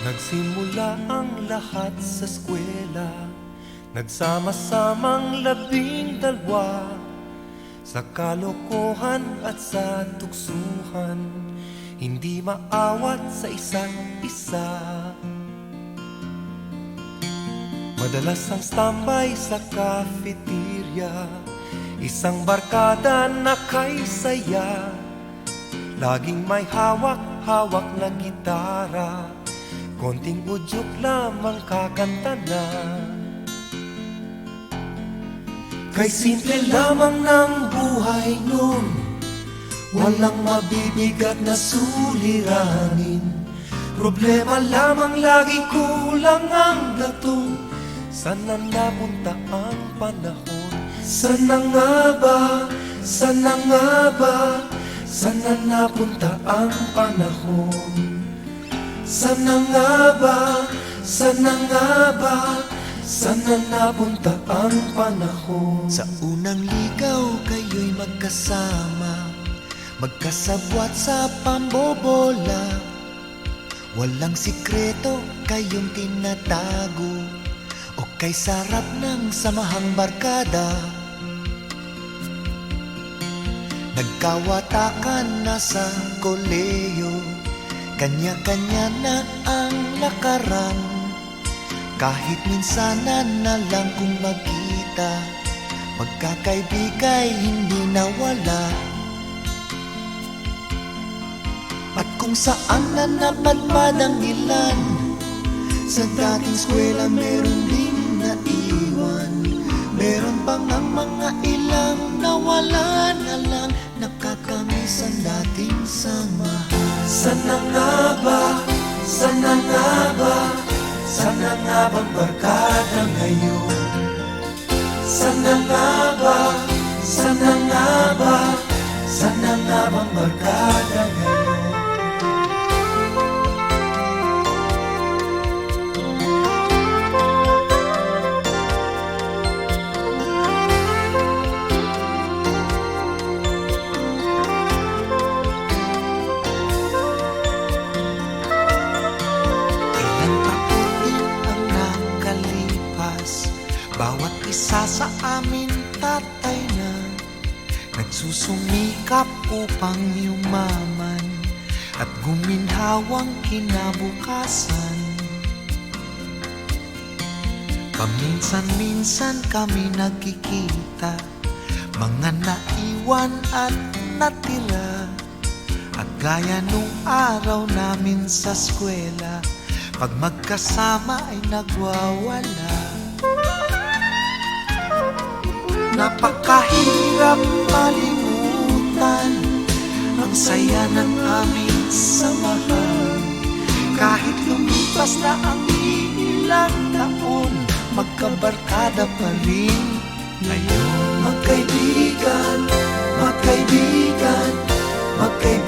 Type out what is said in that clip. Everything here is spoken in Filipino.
Nagsimula ang lahat sa eskwela, nagsama-samang 12 sa kalokohan at sa tuksuhan, hindi maawat sa isa't isa. Madalas ang standby sa cafeteria, isang barkada na kay saya, laging may hawak-hawak na gitara, konting udyok lamang kakanta na. Kay simple lamang ng buhay nun, walang mabibigat na suliranin. Problema lamang lagi, kulang ang dato. Sana napunta ang panahon? Sana nga ba? Sana nga ba? Sana napunta ang panahon? Sana nga ba? Sana nga ba? Sana napunta ang panahon? Sa unang ligaw kayo'y magkasama, magkasabwat sa pambobola. Walang sikreto kayong tinatago, o kay sarap ng samahang barkada. Nagkawatakan na sa koleyo, kanya-kanya na ang lakaran. Kahit minsanan na lang kung magkita, magkakaibigay hindi nawala. At kung saan na napadpad ang ilan, sa dating eskwela meron ding naiwan. Meron pang ang mga ilang nawala na lang, nakakamiss ang dating samahan. Sana nga ba? Sana nga ba? Sana nga bang barkada ngayon? Sana nga ba? Sana nga ba? Sana nga bang barkada ngayon? Bawat isa sa amin tatay na, nagsusumikap upang yumaman at guminhawang kinabukasan. Paminsan-minsan kami nagkikita, mga naiwan at natira. At gaya nung araw namin sa eskwela, pag magkasama ay nagwawala. Napakahirap malimutan ang saya ng aming samahan. Kahit lumipas na ang ilang taon, magkabarkada pa rin ngayon. Magkaibigan, magkaibigan, magkaibigan